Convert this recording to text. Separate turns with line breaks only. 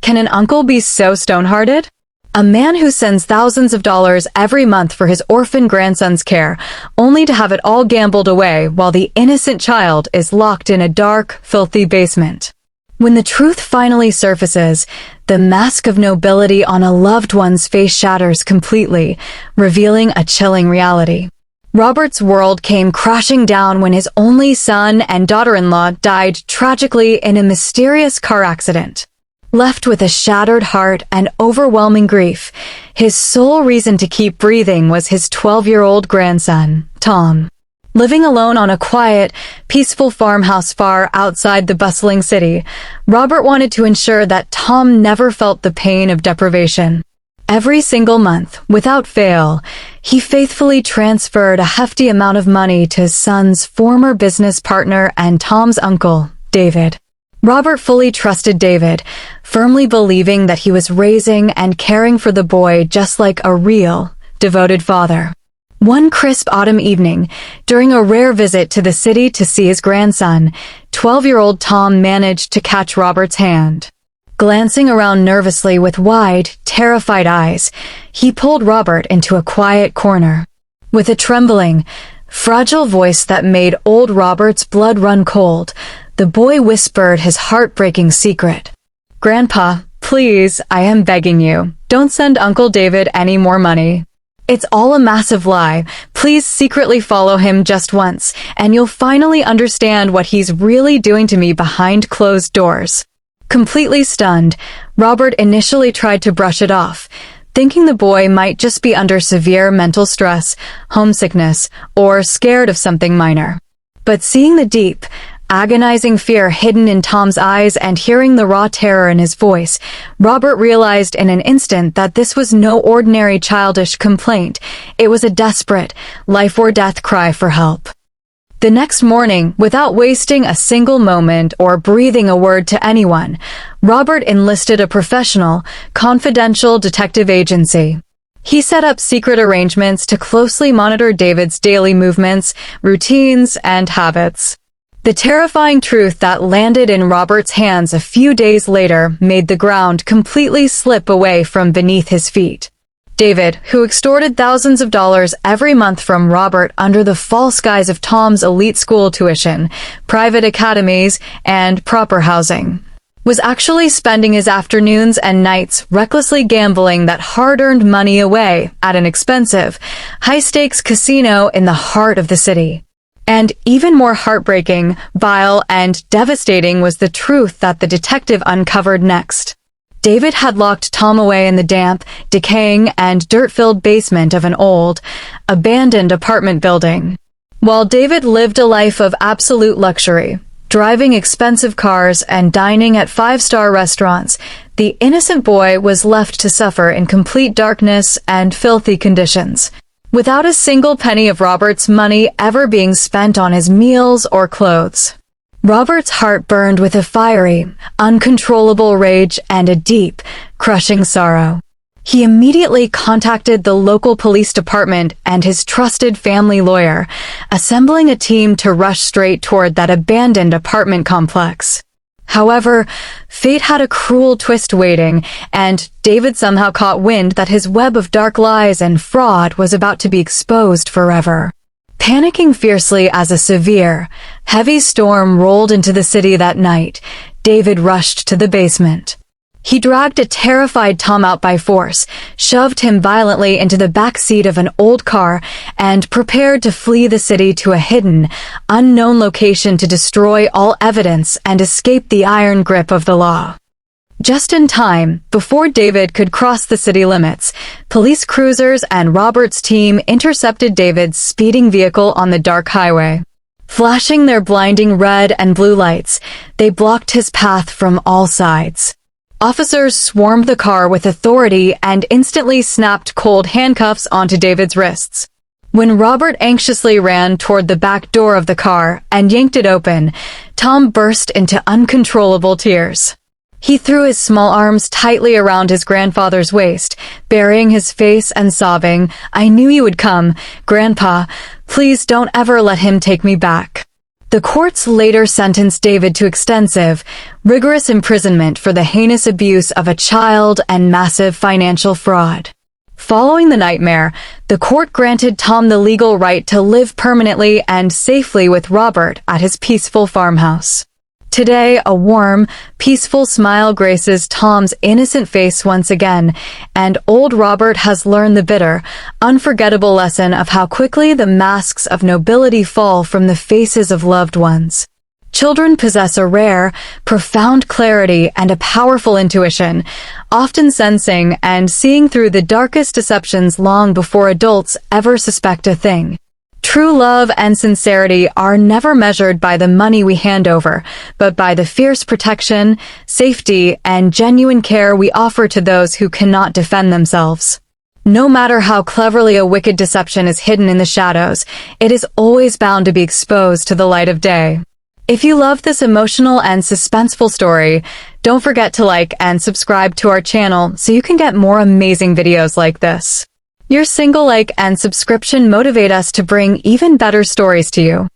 Can an uncle be so stone-hearted? A man who sends thousands of dollars every month for his orphan grandson's care, only to have it all gambled away while the innocent child is locked in a dark, filthy basement. When the truth finally surfaces, the mask of nobility on a loved one's face shatters completely, revealing a chilling reality. Robert's world came crashing down when his only son and daughter-in-law died tragically in a mysterious car accident. Left with a shattered heart and overwhelming grief, his sole reason to keep breathing was his 12-year-old grandson, Tom. Living alone on a quiet, peaceful farmhouse far outside the bustling city, Robert wanted to ensure that Tom never felt the pain of deprivation. Every single month, without fail, he faithfully transferred a hefty amount of money to his son's former business partner and Tom's uncle, David. Robert fully trusted David, firmly believing that he was raising and caring for the boy just like a real, devoted father. One crisp autumn evening, during a rare visit to the city to see his grandson, 12-year-old Tom managed to catch Robert's hand. Glancing around nervously with wide, terrified eyes, he pulled Robert into a quiet corner. With a trembling, fragile voice that made old Robert's blood run cold, the boy whispered his heartbreaking secret. "Grandpa, please, I am begging you, don't send Uncle David any more money. It's all a massive lie. Please secretly follow him just once, and you'll finally understand what he's really doing to me behind closed doors." Completely stunned, Robert initially tried to brush it off, thinking the boy might just be under severe mental stress, homesickness, or scared of something minor. But seeing the deep, agonizing fear hidden in Tom's eyes and hearing the raw terror in his voice, Robert realized in an instant that this was no ordinary childish complaint. It was a desperate, life-or-death cry for help. The next morning, without wasting a single moment or breathing a word to anyone, Robert enlisted a professional, confidential detective agency. He set up secret arrangements to closely monitor David's daily movements, routines, and habits. The terrifying truth that landed in Robert's hands a few days later made the ground completely slip away from beneath his feet. David, who extorted thousands of dollars every month from Robert under the false guise of Tom's elite school tuition, private academies, and proper housing, was actually spending his afternoons and nights recklessly gambling that hard-earned money away at an expensive, high-stakes casino in the heart of the city. And even more heartbreaking, vile, and devastating was the truth that the detective uncovered next. David had locked Tom away in the damp, decaying, and dirt-filled basement of an old, abandoned apartment building. While David lived a life of absolute luxury, driving expensive cars and dining at five-star restaurants, the innocent boy was left to suffer in complete darkness and filthy conditions, without a single penny of Robert's money ever being spent on his meals or clothes. Robert's heart burned with a fiery, uncontrollable rage and a deep, crushing sorrow. He immediately contacted the local police department and his trusted family lawyer, assembling a team to rush straight toward that abandoned apartment complex. However, fate had a cruel twist waiting, and David somehow caught wind that his web of dark lies and fraud was about to be exposed forever. Panicking fiercely as a severe, heavy storm rolled into the city that night, David rushed to the basement. He dragged a terrified Tom out by force, shoved him violently into the back seat of an old car, and prepared to flee the city to a hidden, unknown location to destroy all evidence and escape the iron grip of the law. Just in time, before David could cross the city limits, police cruisers and Robert's team intercepted David's speeding vehicle on the dark highway. Flashing their blinding red and blue lights, they blocked his path from all sides. Officers swarmed the car with authority and instantly snapped cold handcuffs onto David's wrists. When Robert anxiously ran toward the back door of the car and yanked it open, Tom burst into uncontrollable tears. He threw his small arms tightly around his grandfather's waist, burying his face and sobbing, "I knew you would come, Grandpa. Please don't ever let him take me back." The courts later sentenced David to extensive, rigorous imprisonment for the heinous abuse of a child and massive financial fraud. Following the nightmare, the court granted Tom the legal right to live permanently and safely with Robert at his peaceful farmhouse. Today, a warm, peaceful smile graces Tom's innocent face once again, and old Robert has learned the bitter, unforgettable lesson of how quickly the masks of nobility fall from the faces of loved ones. Children possess a rare, profound clarity and a powerful intuition, often sensing and seeing through the darkest deceptions long before adults ever suspect a thing. True love and sincerity are never measured by the money we hand over, but by the fierce protection, safety, and genuine care we offer to those who cannot defend themselves. No matter how cleverly a wicked deception is hidden in the shadows, it is always bound to be exposed to the light of day. If you love this emotional and suspenseful story, don't forget to like and subscribe to our channel so you can get more amazing videos like this. Your single like and subscription motivate us to bring even better stories to you.